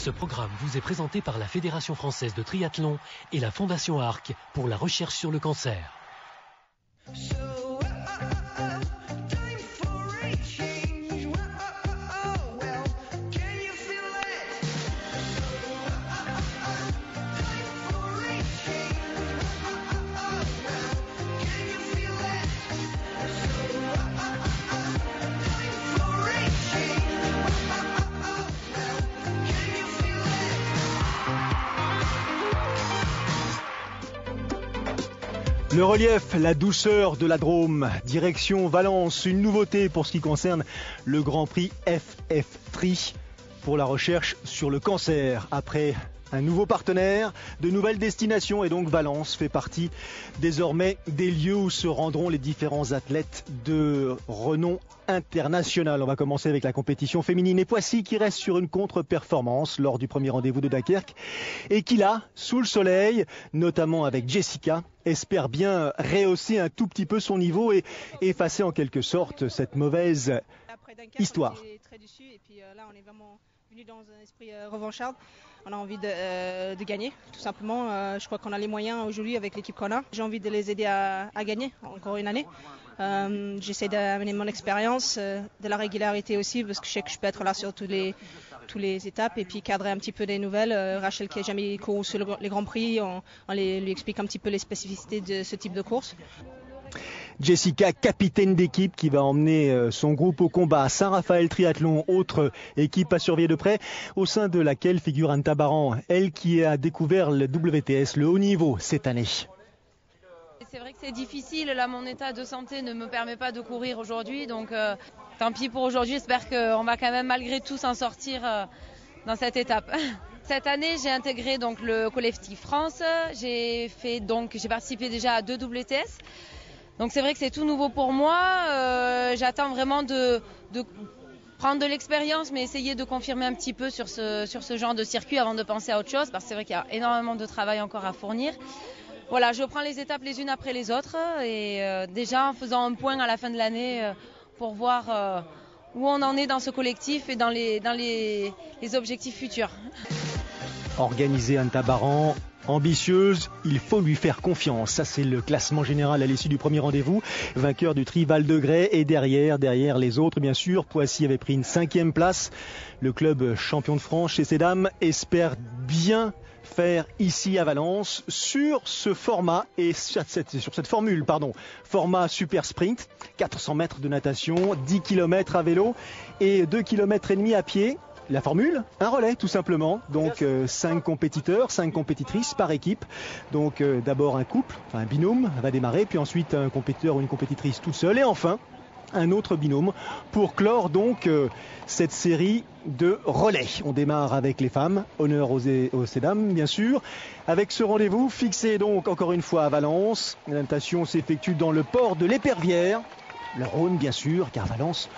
Ce programme vous est présenté par la Fédération française de triathlon et la Fondation Arc pour la recherche sur le cancer. Le relief, la douceur de la Drôme, direction Valence, une nouveauté pour ce qui concerne le Grand Prix FF3 pour la recherche sur le cancer. Après un nouveau partenaire, de nouvelles destinations et donc Valence fait partie désormais des lieux où se rendront les différents athlètes de renom international. On va commencer avec la compétition féminine et Poissy qui reste sur une contre-performance lors du premier rendez-vous de Dunkerque et qui là, sous le soleil, notamment avec Jessica, espère bien rehausser un tout petit peu son niveau et effacer en quelque sorte cette mauvaise histoire. On est très déçus et puis là on est vraiment venu dans un esprit revancharde. On a envie de gagner, tout simplement. Je crois qu'on a les moyens aujourd'hui avec l'équipe qu'on a. J'ai envie de les aider à gagner encore une année. J'essaie d'amener mon expérience, de la régularité aussi, parce que je sais que je peux être là sur toutes les étapes et puis cadrer un petit peu des nouvelles. Rachel qui n'a jamais couru sur les Grands Prix, on lui explique un petit peu les spécificités de ce type de course. Jessica, capitaine d'équipe qui va emmener son groupe au combat. Saint-Raphaël Triathlon, autre équipe à surveiller de près, au sein de laquelle figure Anne Tabaran, elle qui a découvert le WTS, le haut niveau cette année. C'est vrai que c'est difficile, là mon état de santé ne me permet pas de courir aujourd'hui, donc tant pis pour aujourd'hui, j'espère qu'on va quand même malgré tout s'en sortir dans cette étape. Cette année, j'ai intégré donc le collectif France, j'ai participé déjà à 2 WTS. Donc c'est vrai que c'est tout nouveau pour moi, j'attends vraiment de prendre de l'expérience mais essayer de confirmer un petit peu sur ce genre de circuit avant de penser à autre chose parce que c'est vrai qu'il y a énormément de travail encore à fournir. Voilà, je prends les étapes les unes après les autres et déjà en faisant un point à la fin de l'année pour voir où on en est dans ce collectif et dans les objectifs futurs. Organisée Anne Tabaran, ambitieuse, il faut lui faire confiance. Ça, c'est le classement général à l'issue du premier rendez-vous. Vainqueur du Tri Val de Grès et derrière les autres, bien sûr. Poissy avait pris une 5e place. Le club champion de France chez ces dames espère bien faire ici à Valence sur ce format et sur cette formule, format super sprint, 400 mètres de natation, 10 km à vélo et 2 km et demi à pied. La formule, un relais tout simplement, donc 5 compétiteurs, 5 compétitrices par équipe, donc d'abord un couple, un binôme va démarrer, puis ensuite un compétiteur ou une compétitrice toute seule et enfin un autre binôme pour clore donc cette série de relais. On démarre avec les femmes, honneur aux dames bien sûr, avec ce rendez-vous fixé donc encore une fois à Valence. La natation s'effectue dans le port de l'Épervière, le Rhône bien sûr, car Valence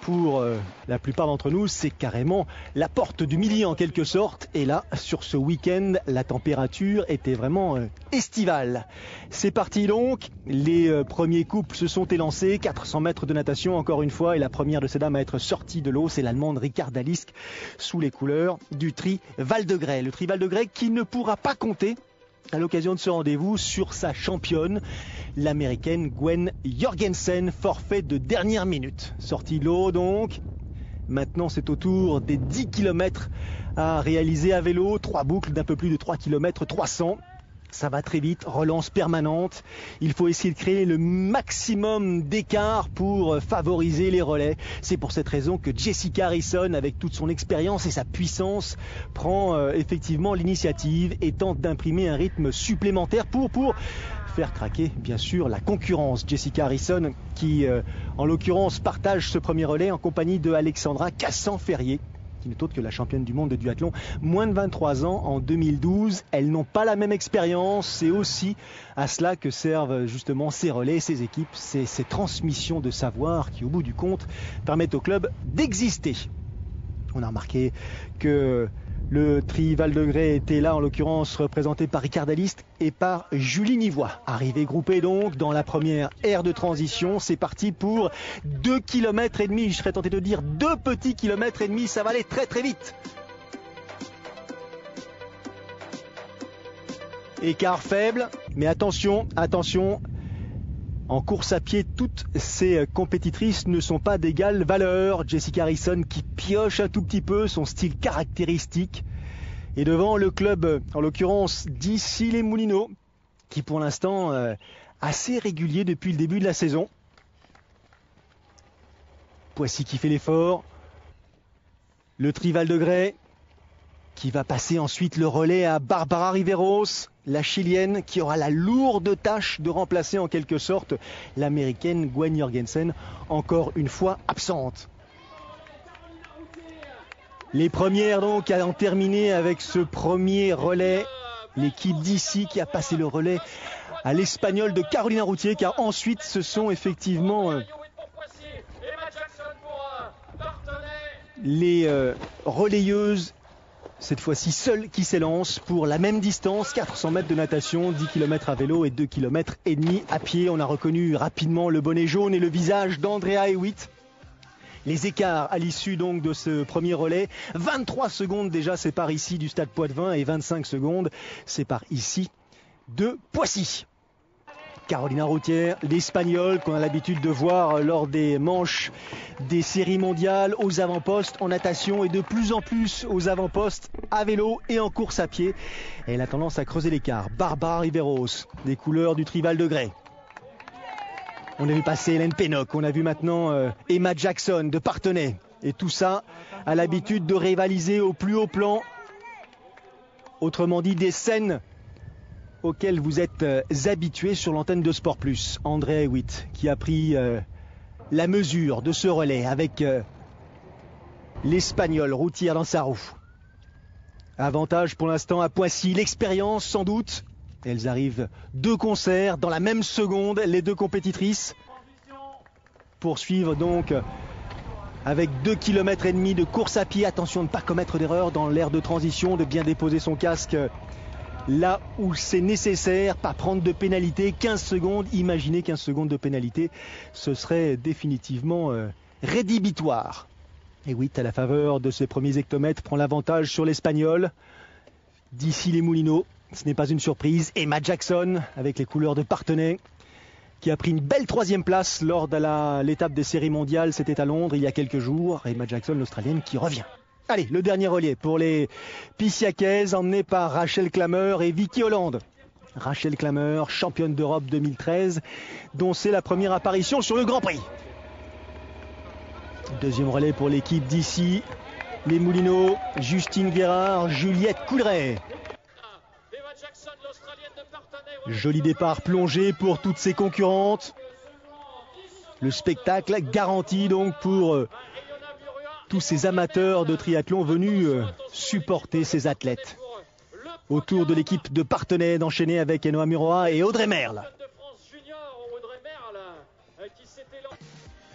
pour la plupart d'entre nous, c'est carrément la porte du Midi en quelque sorte. Et là, sur ce week-end, la température était vraiment estivale. C'est parti donc. Les premiers couples se sont élancés. 400 mètres de natation encore une fois. Et la première de ces dames à être sortie de l'eau, c'est l'Allemande Ricarda Lisk sous les couleurs du Tri Val de Grès. Le Tri Val de Grès qui ne pourra pas compter à l'occasion de ce rendez-vous sur sa championne, l'américaine Gwen Jorgensen, forfait de dernière minute. Sortie de l'eau donc. Maintenant c'est au tour des 10 km à réaliser à vélo, 3 boucles d'un peu plus de 3 km 300. Ça va très vite, relance permanente. Il faut essayer de créer le maximum d'écart pour favoriser les relais. C'est pour cette raison que Jessica Harrison, avec toute son expérience et sa puissance, prend effectivement l'initiative et tente d'imprimer un rythme supplémentaire pour faire craquer bien sûr la concurrence. Jessica Harrison qui en l'occurrence partage ce premier relais en compagnie de Alexandra Cassan-Ferrier, qui n'est autre que la championne du monde de duathlon, moins de 23 ans en 2012. Elles n'ont pas la même expérience, c'est aussi à cela que servent justement ces relais, ces équipes, ces transmissions de savoir qui au bout du compte permettent au club d'exister. On a remarqué que le Tri Val de Grès était là en l'occurrence représenté par Ricarda Lisk et par Julie Nivois. Arrivée groupée donc dans la première ère de transition. C'est parti pour 2 km et demi. Je serais tenté de dire 2 petits kilomètres et demi. Ça va aller très très vite. Écart faible, mais attention, attention. En course à pied, toutes ces compétitrices ne sont pas d'égale valeur. Jessica Harrison qui pioche un tout petit peu, son style caractéristique. Et devant le club, en l'occurrence d'Issy-les-Moulineaux, qui pour l'instant assez régulier depuis le début de la saison. Poissy qui fait l'effort. Le Tri Val de Grès qui va passer ensuite le relais à Barbara Riveros, la chilienne qui aura la lourde tâche de remplacer en quelque sorte l'américaine Gwen Jorgensen, encore une fois absente. Les premières donc à en terminer avec ce premier relais, l'équipe d'Issy qui a passé le relais à l'Espagnol de Carolina Routier, car ensuite ce sont effectivement les relayeuses, cette fois-ci seules, qui s'élancent pour la même distance, 400 mètres de natation, 10 km à vélo et 2,5 km à pied. On a reconnu rapidement le bonnet jaune et le visage d'Andrea Hewitt. Les écarts à l'issue donc de ce premier relais, 23 secondes déjà séparent ici du stade Poitevin et 25 secondes séparent ici de Poissy. Carolina Routier, l'Espagnole qu'on a l'habitude de voir lors des manches des séries mondiales aux avant-postes en natation et de plus en plus aux avant-postes à vélo et en course à pied. Elle a tendance à creuser l'écart. Barbara Riveros, des couleurs du Tri Val de Grès. On a vu passer Hélène Pénoc, on a vu maintenant Emma Jackson de Parthenay. Et tout ça a l'habitude de rivaliser au plus haut plan. Autrement dit, des scènes auxquelles vous êtes habitués sur l'antenne de Sport Plus. Andrea Hewitt qui a pris la mesure de ce relais avec l'Espagnol Routier dans sa roue. Avantage pour l'instant à Poissy, l'expérience sans doute. Elles arrivent de concert dans la même seconde, les deux compétitrices. Poursuivre donc avec 2,5 km de course à pied. Attention de ne pas commettre d'erreur dans l'aire de transition, de bien déposer son casque là où c'est nécessaire, pas prendre de pénalité. 15 secondes, imaginez 15 secondes de pénalité, ce serait définitivement rédhibitoire. Et oui, à la faveur de ses premiers hectomètres, prend l'avantage sur l'Espagnol d'Issy-les-Moulineaux. Ce n'est pas une surprise. Emma Jackson, avec les couleurs de Parthenay, qui a pris une belle 3e place lors de l'étape des séries mondiales. C'était à Londres il y a quelques jours. Emma Jackson, l'Australienne, qui revient. Allez, le dernier relais pour les Pissiacaises, emmené par Rachel Klammer et Vicky Holland. Rachel Klammer, championne d'Europe 2013, dont c'est la première apparition sur le Grand Prix. Deuxième relais pour l'équipe d'Issy, les Moulineaux, Justine Guérard, Juliette Coudray. Joli départ plongé pour toutes ses concurrentes. Le spectacle garanti donc pour tous ces amateurs de triathlon venus supporter ces athlètes. Autour de l'équipe de Parthenay d'enchaîner avec Enoa Muroa et Audrey Merle.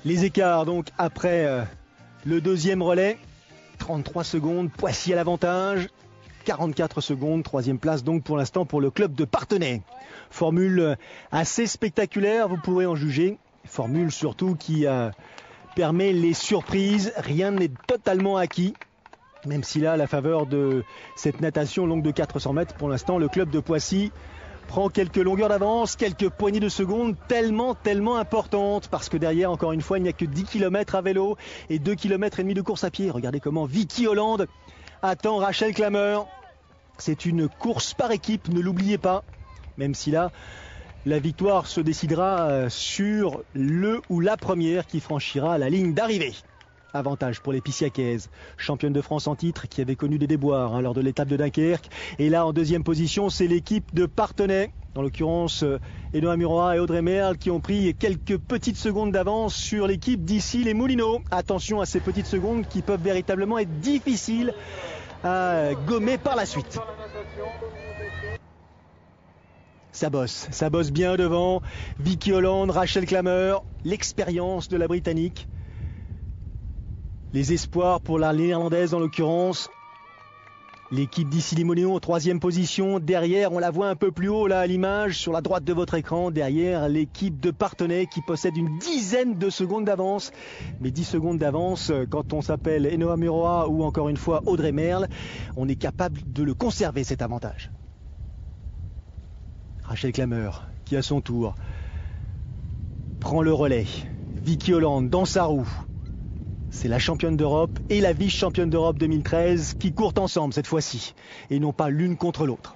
Les écarts donc après le deuxième relais. 33 secondes, Poissy à l'avantage. 44 secondes, 3e place donc pour l'instant pour le club de Parthenay. Formule assez spectaculaire, vous pourrez en juger. Formule surtout qui permet les surprises, rien n'est totalement acquis. Même si là, à la faveur de cette natation longue de 400 mètres, pour l'instant, le club de Poissy prend quelques longueurs d'avance, quelques poignées de secondes tellement importantes. Parce que derrière, encore une fois, il n'y a que 10 km à vélo et 2,5 km de course à pied. Regardez comment Vicky Holland attend Rachel Klammer. C'est une course par équipe, ne l'oubliez pas. Même si là, la victoire se décidera sur le ou la première qui franchira la ligne d'arrivée. Avantage pour les Pissiacaises, championne de France en titre qui avait connu des déboires lors de l'étape de Dunkerque. Et là en deuxième position, c'est l'équipe de Parthenay, en l'occurrence Enoa Muroa et Audrey Merle qui ont pris quelques petites secondes d'avance sur l'équipe d'Issy-les-Moulineaux. Attention à ces petites secondes qui peuvent véritablement être difficiles à gommer par la suite. Ça bosse bien devant. Vicky Holland, Rachel Klammer, l'expérience de la Britannique. Les espoirs pour la Néerlandaise en l'occurrence. L'équipe d'Issy-les-Moulineaux en 3e position. Derrière, on la voit un peu plus haut là à l'image, sur la droite de votre écran. Derrière, l'équipe de Parthenay qui possède une dizaine de secondes d'avance. Mais 10 secondes d'avance, quand on s'appelle Enoa Muroa ou encore une fois Audrey Merle, on est capable de le conserver cet avantage. Rachel Klammer qui à son tour prend le relais. Vicky Holland dans sa roue. C'est la championne d'Europe et la vice-championne d'Europe 2013 qui courent ensemble cette fois-ci et non pas l'une contre l'autre.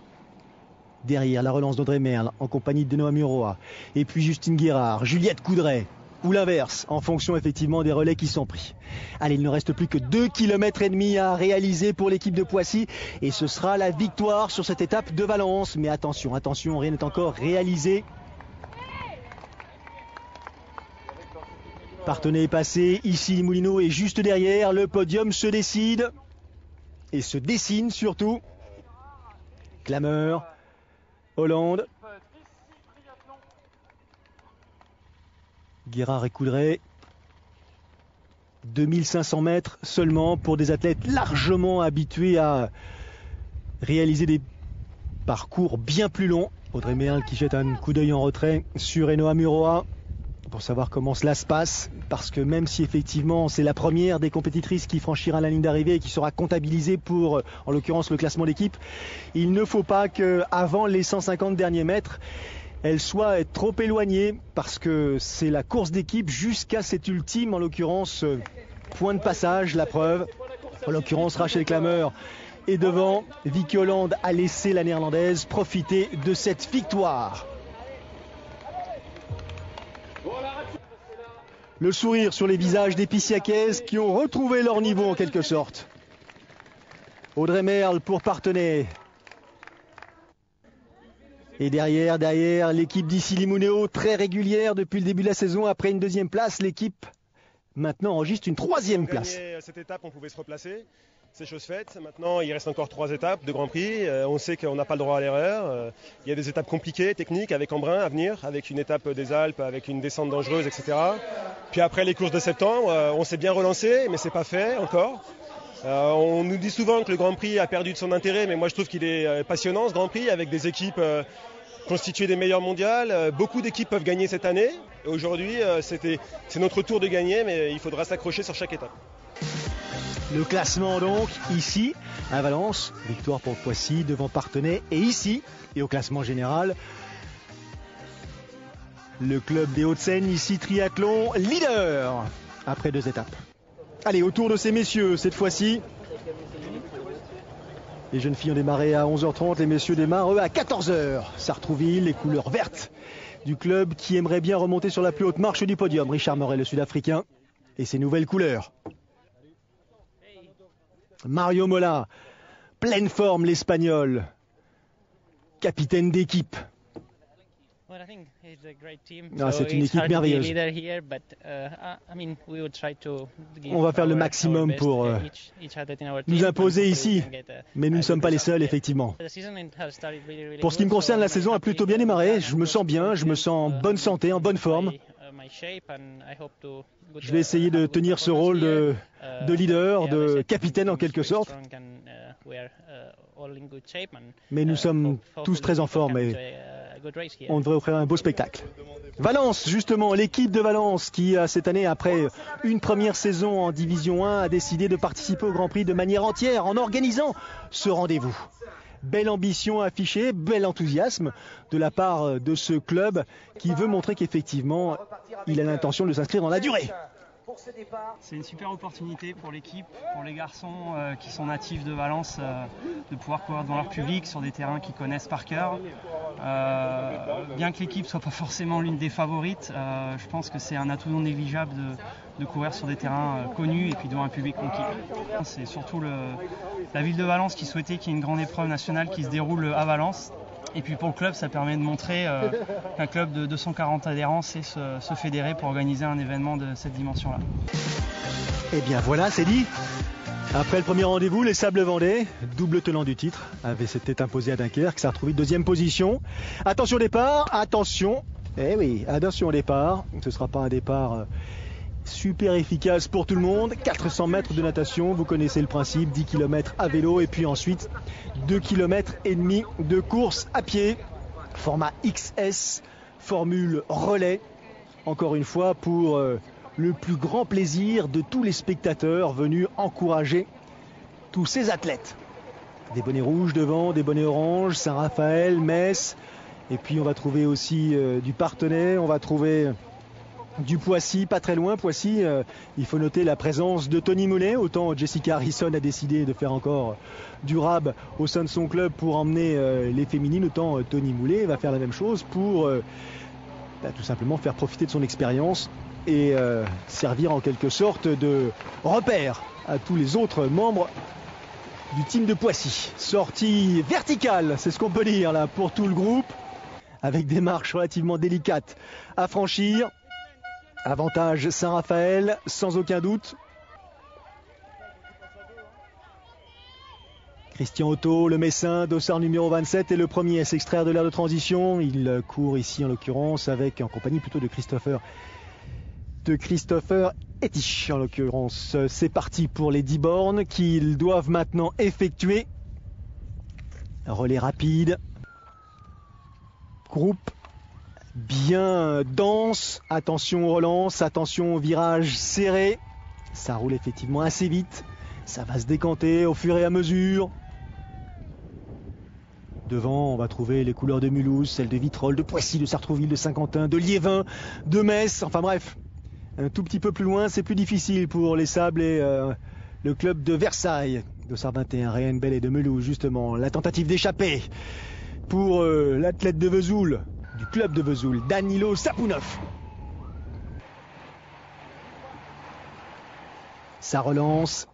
Derrière, la relance d'Audrey Merle en compagnie de Noah Muroa. Et puis Justine Guérard, Juliette Coudray. Ou l'inverse, en fonction effectivement des relais qui sont pris. Allez, il ne reste plus que 2,5 km à réaliser pour l'équipe de Poissy. Et ce sera la victoire sur cette étape de Valence. Mais attention, attention, rien n'est encore réalisé. Parthenay est passé, ici les Moulineaux est juste derrière. Le podium se décide. Et se dessine surtout. Klammer, Hollande. Guérard et Coudray. 2500 mètres seulement pour des athlètes largement habitués à réaliser des parcours bien plus longs. Audrey Merle qui jette un coup d'œil en retrait sur Noah Muroa pour savoir comment cela se passe, parce que même si effectivement c'est la première des compétitrices qui franchira la ligne d'arrivée et qui sera comptabilisée pour, en l'occurrence, le classement d'équipe, il ne faut pas qu'avant les 150 derniers mètres, elle soit trop éloignée, parce que c'est la course d'équipe jusqu'à cet ultime, en l'occurrence, point de passage, la preuve. En l'occurrence, Rachel Klammer est devant. Vicky Holland a laissé la néerlandaise profiter de cette victoire. Le sourire sur les visages des Pissiacaises qui ont retrouvé leur niveau en quelque sorte. Audrey Merle pour Parthenay. Et derrière, l'équipe d'Issy Limoneo, très régulière depuis le début de la saison. Après une deuxième place, l'équipe maintenant enregistre une troisième place. Gagner cette étape, on pouvait se replacer. C'est chose faite. Maintenant, il reste encore 3 étapes de Grand Prix. On sait qu'on n'a pas le droit à l'erreur. Il y a des étapes compliquées, techniques, avec Embrun à venir, avec une étape des Alpes, avec une descente dangereuse, etc. Puis après les courses de septembre, on s'est bien relancé, mais c'est pas fait encore. On nous dit souvent que le Grand Prix a perdu de son intérêt, mais moi je trouve qu'il est passionnant ce Grand Prix, avec des équipes constituées des meilleures mondiales. Beaucoup d'équipes peuvent gagner cette année. Et aujourd'hui, c'est notre tour de gagner, mais il faudra s'accrocher sur chaque étape. Le classement donc, ici, à Valence, victoire pour Poissy devant Parthenay. Et ici, et au classement général, le club des Hauts-de-Seine, ici Triathlon, leader après 2 étapes. Allez, autour de ces messieurs, cette fois-ci. Les jeunes filles ont démarré à 11h30, les messieurs démarrent eux à 14h. Sartrouville, les couleurs vertes du club qui aimerait bien remonter sur la plus haute marche du podium. Richard Murray, le Sud-Africain, et ses nouvelles couleurs. Mario Mola, pleine forme l'Espagnol, capitaine d'équipe. C'est une équipe merveilleuse. On va faire le maximum pour nous imposer ici, mais nous ne sommes pas les seuls, effectivement. Pour ce qui me concerne, la saison a plutôt bien démarré. Je me sens bien, je me sens en bonne santé, en bonne forme. Je vais essayer de tenir ce rôle de leader, de capitaine en quelque sorte. Mais nous sommes tous très en forme et on devrait offrir un beau spectacle. Valence, justement, l'équipe de Valence qui, cette année, après une première saison en Division 1, a décidé de participer au Grand Prix de manière entière en organisant ce rendez-vous. Belle ambition affichée, bel enthousiasme de la part de ce club qui veut montrer qu'effectivement, il a l'intention de s'inscrire dans la durée. C'est une super opportunité pour l'équipe, pour les garçons qui sont natifs de Valence, de pouvoir courir devant leur public sur des terrains qu'ils connaissent par cœur. Bien que l'équipe ne soit pas forcément l'une des favorites, je pense que c'est un atout non négligeable de courir sur des terrains connus et puis devant un public conquis. C'est surtout la ville de Valence qui souhaitait qu'il y ait une grande épreuve nationale qui se déroule à Valence. Et puis pour le club, ça permet de montrer qu'un club de 240 adhérents sait se fédérer pour organiser un événement de cette dimension-là. Et bien voilà, c'est dit. Après le premier rendez-vous, les Sables Vendée, double tenant du titre, s'était imposé à Dunkerque, ça a retrouvé 2e position. Attention au départ, attention. Eh oui, attention au départ. Ce ne sera pas un départ super efficace pour tout le monde. 400 mètres de natation, vous connaissez le principe, 10 km à vélo et puis ensuite 2,5 km de course à pied. Format XS, formule relais. Encore une fois pour le plus grand plaisir de tous les spectateurs venus encourager tous ces athlètes. Des bonnets rouges devant, des bonnets oranges, Saint-Raphaël, Metz, Et puis on va trouver aussi du Parthenay, on va trouver du Poissy, pas très loin. Poissy, il faut noter la présence de Tony Mollet. Autant Jessica Harrison a décidé de faire encore du rab au sein de son club pour emmener les féminines, autant Tony Mollet va faire la même chose pour tout simplement faire profiter de son expérience et servir en quelque sorte de repère à tous les autres membres du team de Poissy. Sortie verticale, c'est ce qu'on peut dire là pour tout le groupe, avec des marches relativement délicates à franchir. Avantage Saint-Raphaël, sans aucun doute. Christian Otto, le Messin, dossard numéro 27, est le premier à s'extraire de l'aire de transition. Il court ici en l'occurrence en compagnie plutôt de Christopher Etich en l'occurrence. C'est parti pour les 10 bornes qu'ils doivent maintenant effectuer. Relais rapide. Groupe bien dense. Attention aux relances, attention au virage serré. Ça roule effectivement assez vite. Ça va se décanter au fur et à mesure. Devant, on va trouver les couleurs de Mulhouse, celles de Vitrolles, de Poissy, de Sartrouville, de Saint-Quentin, de Liévin, de Metz. Enfin bref, un tout petit peu plus loin, c'est plus difficile pour les Sables et le club de Versailles. Dossard 21, Réan Bell et de Mulhouse, justement. La tentative d'échapper pour l'athlète de Vesoul, du club de Vesoul, Danilo Sapounov. Ça relance.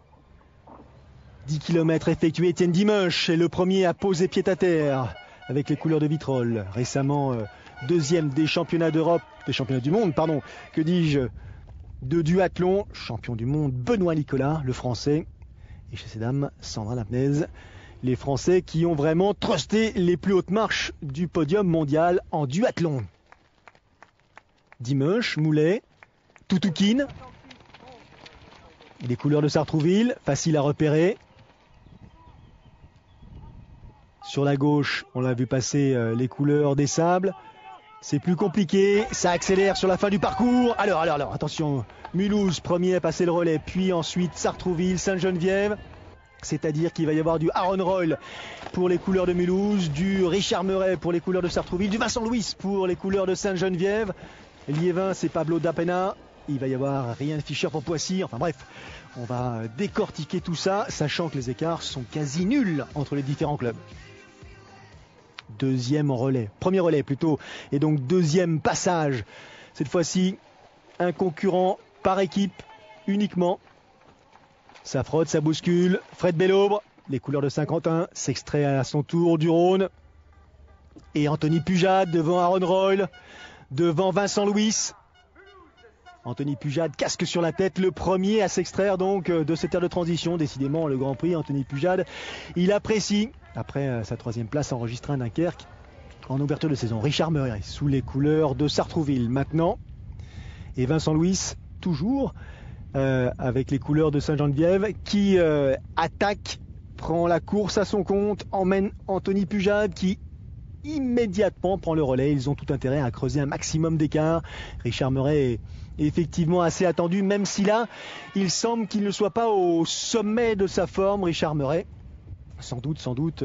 10 km effectués, Étienne Dimanche est le premier à poser pied à terre avec les couleurs de Vitrolles. Récemment deuxième des championnats d'Europe, des championnats du monde, pardon, que dis-je, de duathlon. Champion du monde Benoît Nicolas, le français. Et chez ces dames, Sandra Lapnez. Les Français qui ont vraiment trusté les plus hautes marches du podium mondial en duathlon. Dimanche, Moulet, Toutoukine. Les couleurs de Sartrouville, facile à repérer. Sur la gauche, on l'a vu passer les couleurs des Sables. C'est plus compliqué, ça accélère sur la fin du parcours. Alors, attention, Mulhouse, premier à passer le relais, puis ensuite Sartrouville, Sainte-Geneviève. C'est-à-dire qu'il va y avoir du Aaron Royle pour les couleurs de Mulhouse, du Richard Meuret pour les couleurs de Sartrouville, du Vincent Louis pour les couleurs de Sainte-Geneviève. Liévin, c'est Pablo Dapena. Il va y avoir Ryan Fischer pour Poissy. Enfin bref, on va décortiquer tout ça, sachant que les écarts sont quasi nuls entre les différents clubs. Deuxième relais, premier relais plutôt, et donc deuxième passage. Cette fois-ci, un concurrent par équipe uniquement. Ça frotte, ça bouscule. Fred Bellobre, les couleurs de Saint-Quentin, s'extrait à son tour du Rhône. Et Anthony Pujade devant Aaron Royle, devant Vincent Louis. Anthony Pujade, casque sur la tête, le premier à s'extraire donc de cette aire de transition. Décidément, le Grand Prix, Anthony Pujade, il apprécie, après sa troisième place enregistrée à Dunkerque, en ouverture de saison. Richard Meuret, sous les couleurs de Sartrouville maintenant. Et Vincent Louis, toujours, avec les couleurs de Sainte-Geneviève, qui attaque, prend la course à son compte, emmène Anthony Pujade, qui immédiatement prend le relais. Ils ont tout intérêt à creuser un maximum d'écart. Richard Meuret est effectivement assez attendu, même si là, il semble qu'il ne soit pas au sommet de sa forme, Richard Meuret. Sans doute,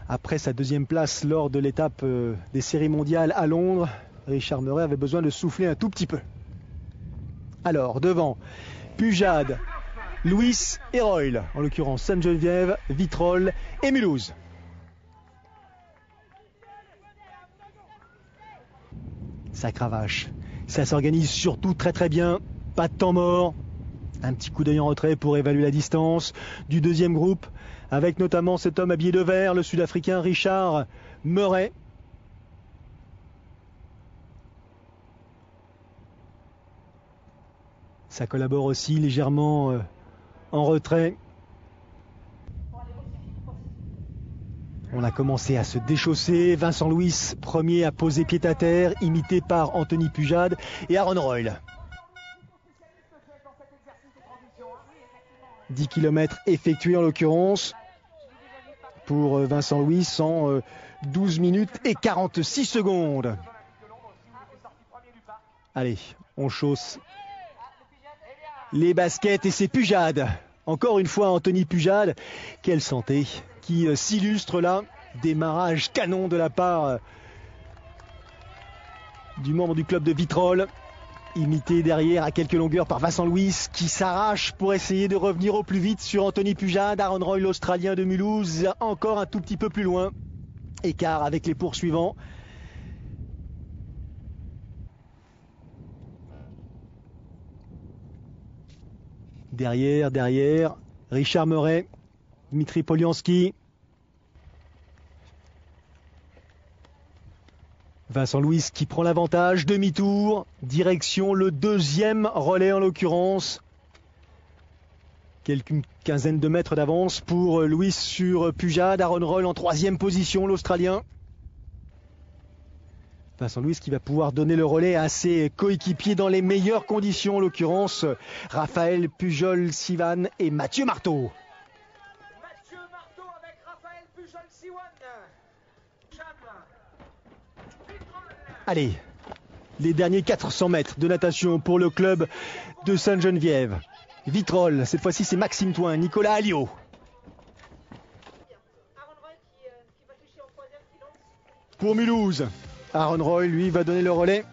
après sa deuxième place lors de l'étape des séries mondiales à Londres, Richard Meuret avait besoin de souffler un tout petit peu. Alors, devant, Pujade, Louis et Royle, en l'occurrence Sainte-Geneviève, Vitrolles et Mulhouse. Ça cravache. Ça s'organise surtout très très bien. Pas de temps mort. Un petit coup d'œil en retrait pour évaluer la distance du deuxième groupe, avec notamment cet homme habillé de vert, le Sud-Africain Richard Meuret. Ça collabore aussi légèrement en retrait. On a commencé à se déchausser. Vincent Louis, premier à poser pied à terre, imité par Anthony Pujade et Aaron Royle. 10 km effectués en l'occurrence pour Vincent Louis en 12 minutes et 46 secondes. Allez, on chausse les baskets et c'est Pujade. Encore une fois Anthony Pujade. Quelle santé qui s'illustre là. Démarrage canon de la part du membre du club de Vitrolles. Imité derrière à quelques longueurs par Vincent Louis qui s'arrache pour essayer de revenir au plus vite sur Anthony Pujade. Aaron Roy, l'Australien de Mulhouse, encore un tout petit peu plus loin. Écart avec les poursuivants. Derrière, Richard Meuret, Dmitri Polianski. Vincent Louis qui prend l'avantage, demi-tour, direction le deuxième relais en l'occurrence. Quelques quinzaine de mètres d'avance pour Louis sur Pujade. Aaron Roll en troisième position, l'Australien. Vincent Louis qui va pouvoir donner le relais à ses coéquipiers dans les meilleures conditions, en l'occurrence Raphaël Pujol-Sivan et Mathieu Marteau. Mathieu Marteau avec Raphaël Pujol-Sivan. Allez, les derniers 400 mètres de natation pour le club de Sainte-Geneviève. Vitrolles, cette fois-ci c'est Maxime Toin, Nicolas Alliot. Pour Mulhouse, Aaron Roy, lui, va donner le relais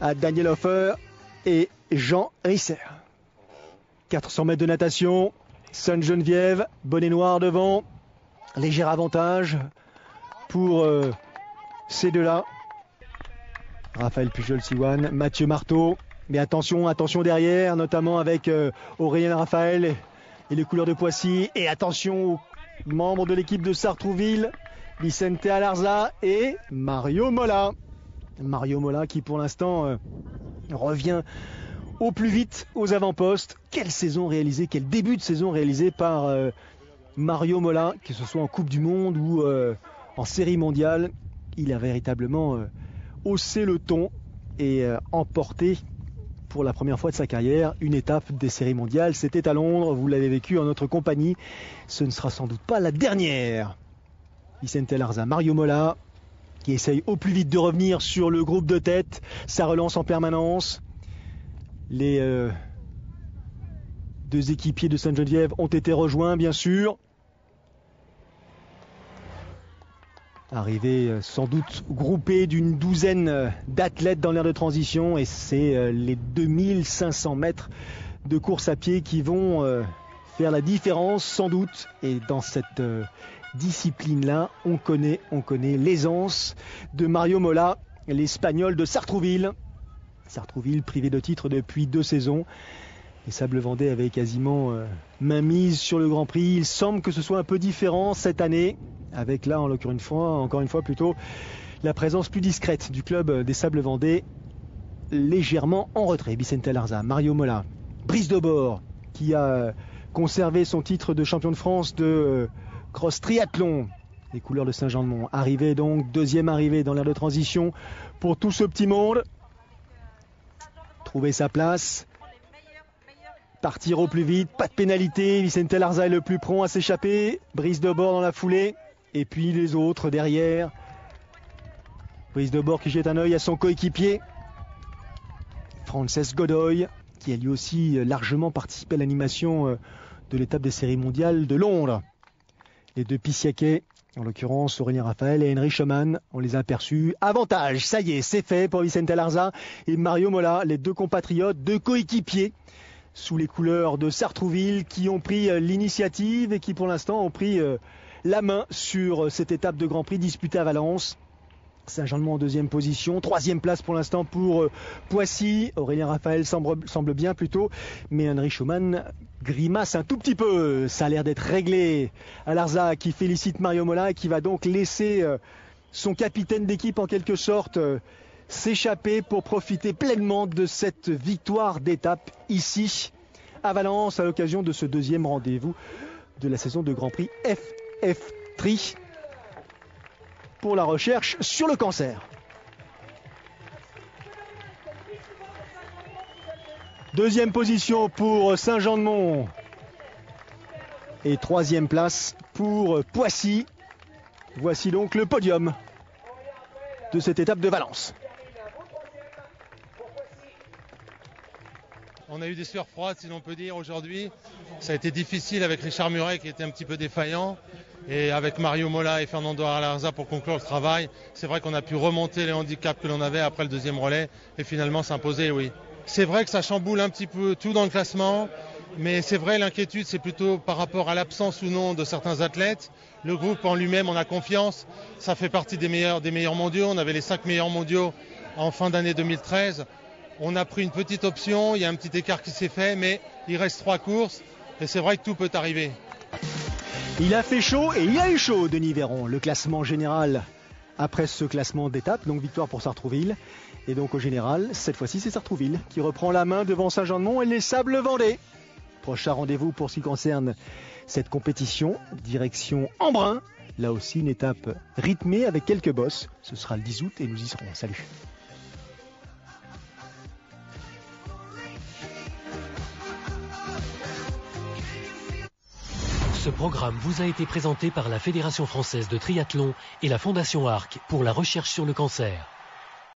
à Daniel Hofer et Jean Risser. 400 mètres de natation, Sainte-Geneviève, bonnet noir devant, léger avantage pour ces deux-là. Raphaël Pujol-Sivan, Mathieu Marteau. Mais attention derrière, notamment avec Aurélien Raphaël et les couleurs de Poissy. Et attention aux membres de l'équipe de Sartrouville, Vicente Alarza et Mario Mola. Mario Mola qui pour l'instant revient au plus vite aux avant-postes. Quelle saison réalisée, quel début de saison réalisé par Mario Mola, que ce soit en Coupe du Monde ou en série mondiale. Il a véritablement haussé le ton et emporté pour la première fois de sa carrière une étape des séries mondiales. C'était à Londres, vous l'avez vécu en notre compagnie. Ce ne sera sans doute pas la dernière. Vicente Alarza, Mario Mola qui essaye au plus vite de revenir sur le groupe de tête. Ça relance en permanence. Les deux équipiers de Sainte-Geneviève ont été rejoints bien sûr. Arrivé sans doute groupé d'une douzaine d'athlètes dans l'aire de transition et c'est les 2500 mètres de course à pied qui vont faire la différence sans doute. Et dans cette discipline-là, on connaît l'aisance de Mario Mola, l'Espagnol de Sartrouville. Sartrouville privé de titre depuis 2 saisons. Les Sables Vendée avaient quasiment main mise sur le Grand Prix. Il semble que ce soit un peu différent cette année, avec là encore une fois plutôt la présence plus discrète du club des Sables Vendée, légèrement en retrait. Vicente Alarza, Mario Mola, Brice Debord qui a conservé son titre de champion de France de cross triathlon, les couleurs de Saint-Jean-de-Mont. Arrivé donc, deuxième arrivée dans l'aire de transition pour tout ce petit monde. Trouver sa place. Partir au plus vite, pas de pénalité. Vicente Alarza est le plus prompt à s'échapper. Brice Debord dans la foulée. Et puis les autres derrière. Brice Debord qui jette un œil à son coéquipier Frances Godoy, qui a lui aussi largement participé à l'animation de l'étape des séries mondiales de Londres. Les deux Pissiaquais, en l'occurrence Aurélien Raphaël et Henry Schoman, on les a aperçus. Avantage, ça y est, c'est fait pour Vicente Alarza et Mario Mola, les deux compatriotes, deux coéquipiers sous les couleurs de Sartrouville qui ont pris l'initiative et qui pour l'instant ont pris la main sur cette étape de Grand Prix disputée à Valence. Saint-Jean-de-Mont en deuxième position, troisième place pour l'instant pour Poissy. Aurélien Raphaël semble bien plutôt, mais Henry Schoman grimace un tout petit peu. Ça a l'air d'être réglé. Alarza qui félicite Mario Mola et qui va donc laisser son capitaine d'équipe en quelque sorte s'échapper pour profiter pleinement de cette victoire d'étape ici à Valence à l'occasion de ce deuxième rendez-vous de la saison de Grand Prix FF Tri pour la recherche sur le cancer. Deuxième position pour Saint-Jean-de-Mont et troisième place pour Poissy. Voici donc le podium de cette étape de Valence. On a eu des sueurs froides, si l'on peut dire, aujourd'hui. Ça a été difficile avec Richard Meuret qui était un petit peu défaillant. Et avec Mario Mola et Fernando Alarza pour conclure le travail, c'est vrai qu'on a pu remonter les handicaps que l'on avait après le deuxième relais et finalement s'imposer, oui. C'est vrai que ça chamboule un petit peu tout dans le classement, mais c'est vrai, l'inquiétude, c'est plutôt par rapport à l'absence ou non de certains athlètes. Le groupe en lui-même, on a confiance. Ça fait partie des meilleurs mondiaux. On avait les 5 meilleurs mondiaux en fin d'année 2013. On a pris une petite option, il y a un petit écart qui s'est fait, mais il reste 3 courses et c'est vrai que tout peut arriver. Il a fait chaud et il y a eu chaud, Denis Véron. Le classement général après ce classement d'étape, donc victoire pour Sartrouville. Et donc au général, cette fois-ci, c'est Sartrouville qui reprend la main devant Saint-Jean-de-Mont et les Sables Vendée. Prochain rendez-vous pour ce qui concerne cette compétition, direction Embrun. Là aussi, une étape rythmée avec quelques bosses. Ce sera le 10 août et nous y serons. Salut. Ce programme vous a été présenté par la Fédération française de triathlon et la Fondation Arc pour la recherche sur le cancer.